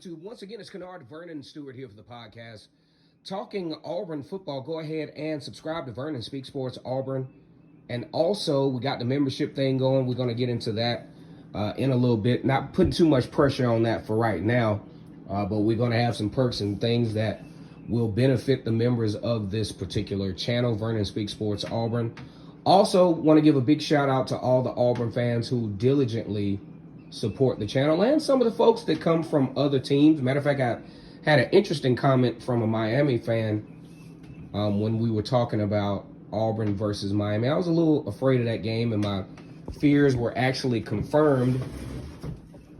YouTube. Once again, it's Kennard Vernon Stewart here for the podcast. Talking Auburn football. Go ahead and subscribe to Vernon Speak Sports Auburn. And also, we got the membership thing going. We're going to get into that in a little bit. Not putting too much pressure on that for right now. But we're going to have some perks and things that will benefit the members of this particular channel, Vernon Speak Sports Auburn. Also, want to give a big shout out to all the Auburn fans who diligently support the channel and some of the folks that come from other teams. Matter of fact, I had an interesting comment from a Miami fan when we were talking about Auburn versus Miami. I was a little afraid of that game, and my fears were actually confirmed.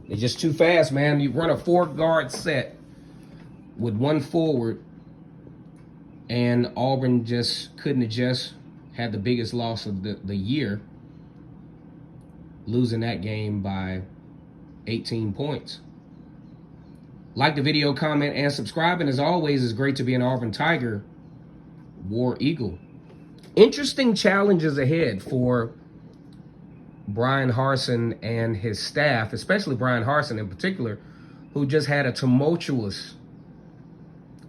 It's just too fast, man. You run a 4-guard set with one forward, and Auburn just couldn't adjust. Had the biggest loss of the year, losing that game by 18 points. Like the video, comment, and subscribe. And as always, it's great to be an Auburn Tiger, War Eagle. Interesting challenges ahead for Bryan Harsin and his staff, especially Bryan Harsin in particular, who just had a tumultuous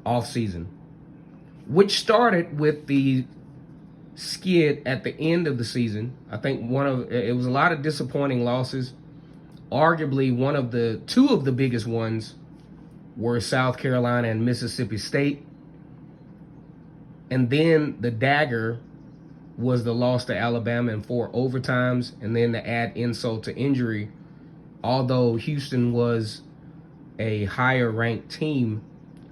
offseason, which started with the skid at the end of the season. I think it was a lot of disappointing losses. Arguably two of the biggest ones were South Carolina and Mississippi State. And then the dagger was the loss to Alabama in 4 overtimes. And then to add insult to injury, although Houston was a higher ranked team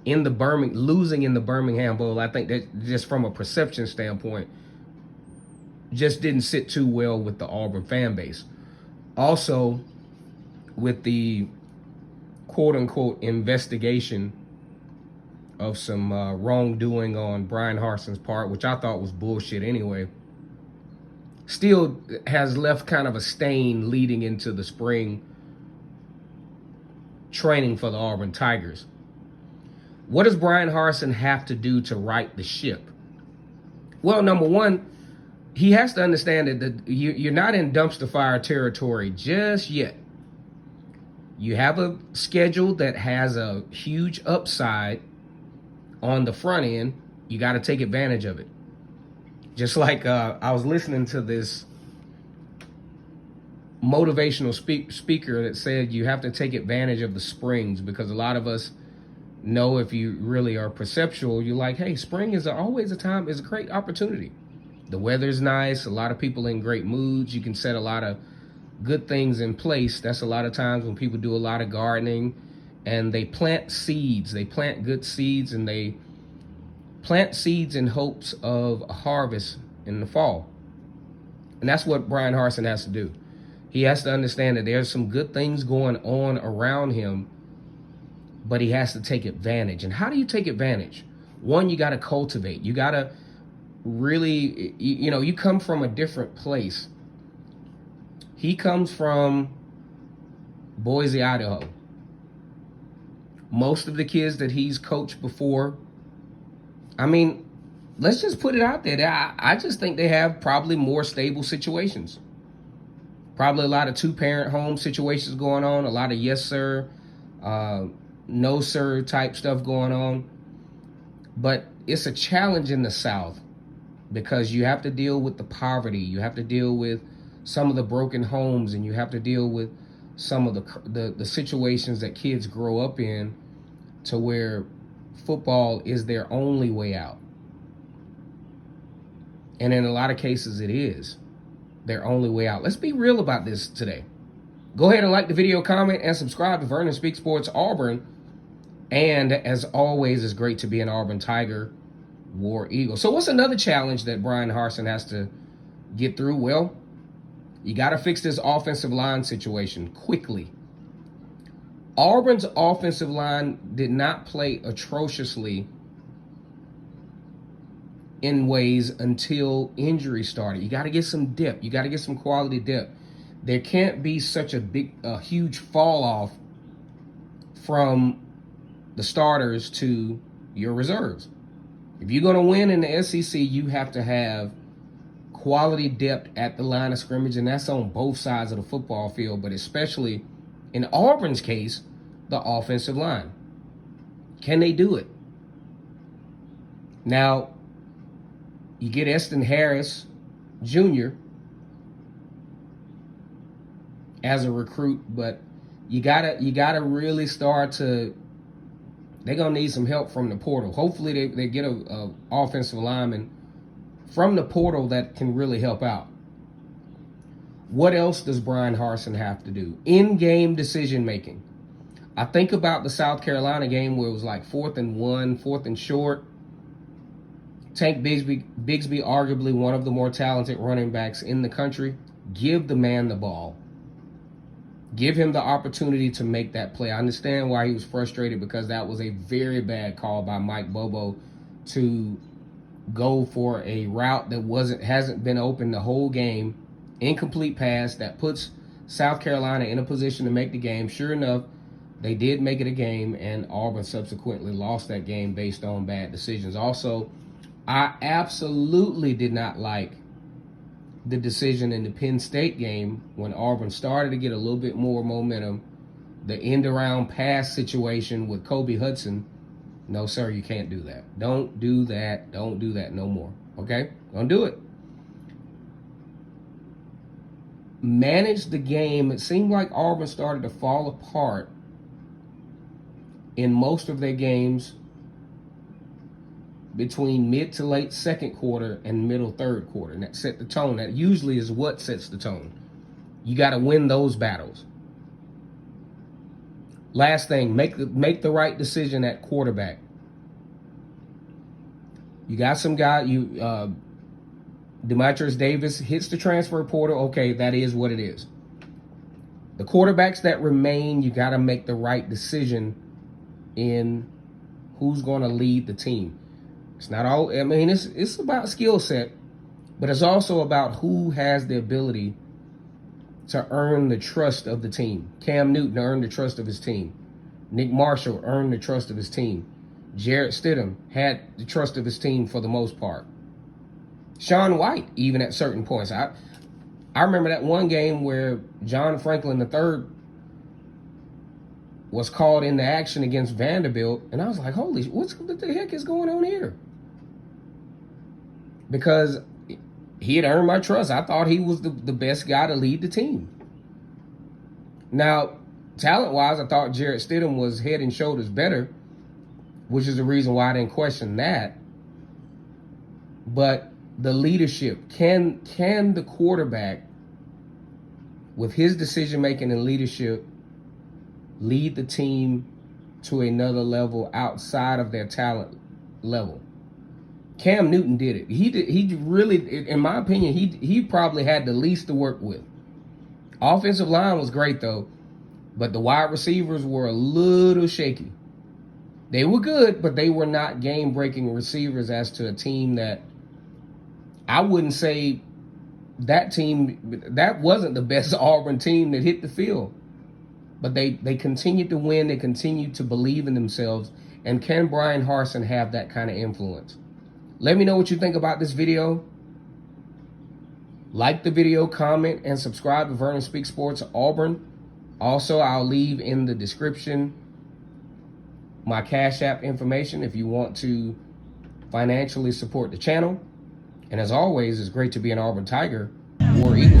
in the losing in the Birmingham Bowl, I think that just from a perception standpoint, just didn't sit too well with the Auburn fan base. Also, with the quote-unquote investigation of some wrongdoing on Bryan Harsin's part, which I thought was bullshit anyway, still has left kind of a stain leading into the spring training for the Auburn Tigers. What does Bryan Harsin have to do to right the ship? Well, number one, he has to understand that you're not in dumpster fire territory just yet. You have a schedule that has a huge upside on the front end. You got to take advantage of it. Just like I was listening to this motivational speaker that said you have to take advantage of the springs, because a lot of us know, if you really are perceptual, you're like, hey, spring is always a great opportunity. The weather's nice, a lot of people in great moods. You can set a lot of good things in place. That's a lot of times when people do a lot of gardening and they plant seeds. They plant good seeds, and they plant seeds in hopes of a harvest in the fall. And that's what Bryan Harsin has to do. He has to understand that there's some good things going on around him, but he has to take advantage. And how do you take advantage? One, you got to cultivate. You got to really, you come from a different place. He comes from Boise, Idaho. Most of the kids that he's coached before, I mean, let's just put it out there. I just think they have probably more stable situations. Probably a lot of 2-parent home situations going on, a lot of yes, sir, no, sir type stuff going on. But it's a challenge in the South because you have to deal with the poverty. You have to deal with some of the broken homes, and you have to deal with some of the situations that kids grow up in, to where football is their only way out. And in a lot of cases, it is their only way out. Let's be real about this today. Go ahead and like the video, comment, and subscribe to Vernon Speak Sports Auburn. And as always, it's great to be an Auburn Tiger, War Eagle. So what's another challenge that Bryan Harsin has to get through? Well, you got to fix this offensive line situation quickly. Auburn's offensive line did not play atrociously in ways until injury started. You got to get some depth. You got to get some quality depth. There can't be such a huge fall off from the starters to your reserves. If you're going to win in the SEC, you have to have quality depth at the line of scrimmage, and that's on both sides of the football field, but especially in Auburn's case, the offensive line. Can they do it? Now, you get Eston Harris Jr. as a recruit, but you gotta really start to. They're gonna need some help from the portal. Hopefully, they get a offensive lineman from the portal that can really help out. What else does Bryan Harsin have to do? In-game decision making. I think about the South Carolina game where it was like 4th and 1, 4th and short. Tank Bigsby, arguably one of the more talented running backs in the country. Give the man the ball. Give him the opportunity to make that play. I understand why he was frustrated, because that was a very bad call by Mike Bobo to go for a route that hasn't been open the whole game. Incomplete pass that puts South Carolina in a position to make the game. Sure enough, they did make it a game, and Auburn subsequently lost that game based on bad decisions. Also, I absolutely did not like the decision in the Penn State game when Auburn started to get a little bit more momentum. The end-around pass situation with Kobe Hudson. No, sir, you can't do that. Don't do that. Don't do that no more. Okay? Don't do it. Manage the game. It seemed like Auburn started to fall apart in most of their games between mid to late second quarter and middle third quarter. And that set the tone. That usually is what sets the tone. You got to win those battles. Last thing, make the right decision at quarterback. You got some guy, Demetrius Davis hits the transfer portal. Okay, that is what it is. The quarterbacks that remain, you got to make the right decision in who's going to lead the team. It's not all, I mean, it's about skill set, but it's also about who has the ability to earn the trust of the team. Cam Newton earned the trust of his team. Nick Marshall earned the trust of his team. Jarrett Stidham had the trust of his team for the most part. Sean White, even at certain points. I remember that one game where John Franklin III was called into action against Vanderbilt, and I was like, holy, what the heck is going on here? Because he had earned my trust. I thought he was the best guy to lead the team. Now, talent-wise, I thought Jarrett Stidham was head and shoulders better, which is the reason why I didn't question that. But the leadership, can the quarterback, with his decision-making and leadership, lead the team to another level outside of their talent level? Cam Newton did it. He really, in my opinion, he probably had the least to work with. Offensive line was great, though, but the wide receivers were a little shaky. They were good, but they were not game-breaking receivers as to a team that I wouldn't say that wasn't the best Auburn team that hit the field. But they continued to win. They continued to believe in themselves. And can Bryan Harsin have that kind of influence? Let me know what you think about this video. Like the video, comment, and subscribe to Vernon Speaks Sports Auburn. Also, I'll leave in the description my Cash App information if you want to financially support the channel. And as always, it's great to be an Auburn Tiger or Eagle.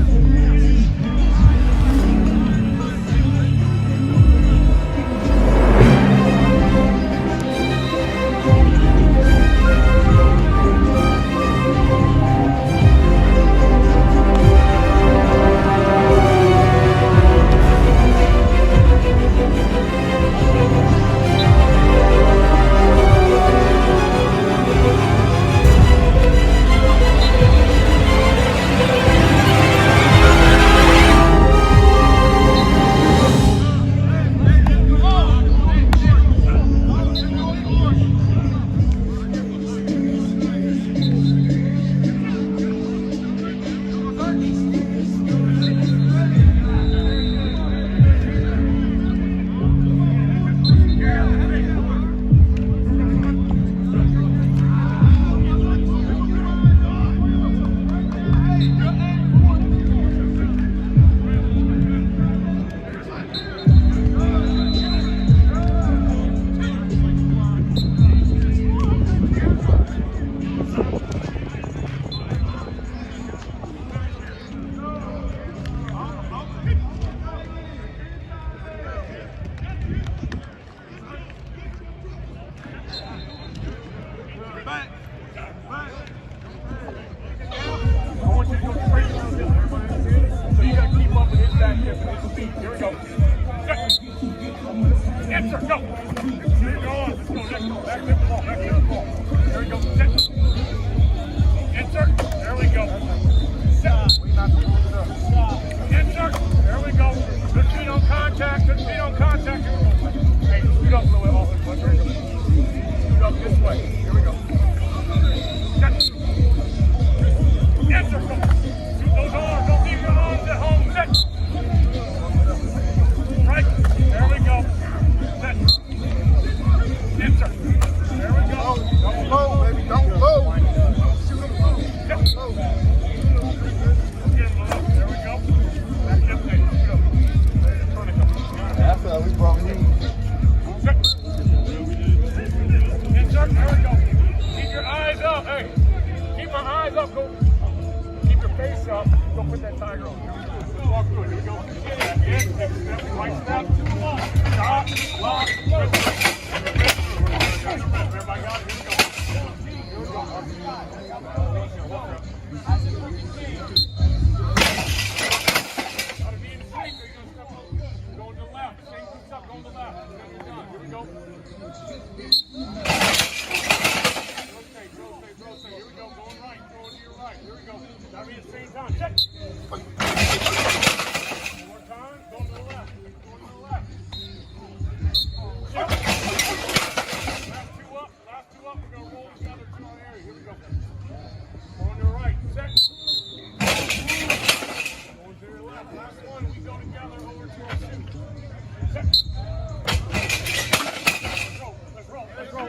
Here we go. Answer, go. Here we go. Let's go. Next go. Back to the ball. Back to the ball. There we go. Answer. There we go. Answer. There we go. Good feet on contact. Good feet on contact. Hey, scoot up a little bit. All this way. Scoot up this way. Here we go. Answer. Go. Shoot those arms. Don't leave your arms at home. Set. Right. There we go. Set. Answer. There we go. Don't blow, baby. Don't blow. Shoot him low. Yep. Low. Get him low. There we go. Back up there. Shoot up. That's how we brought you. Set. Answer. There we go. Keep your eyes up. Hey. Keep my eyes up. Go. Keep your face up. Go put that tiger on. Here we go. Walk through it. Here we go. Step. Right step. Stop. Lock. Everybody got it. Here we go. Here we go. Gotta be in the street. You're gonna step up. Going to the left. Same step. Going to the left. Here we go. Rotate. Here we go. Going right. Going to your right. Here we go. Gotta be at the same time. Check. One more time. Going to the left. Going to the left. Check. Last two up. We're gonna roll the other two on the area. Here we go. Going to the right. Check. Going to your left. Last one. We go together over to our shoot. Check. Let's roll. Let's roll. Let's roll.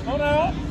Hold out.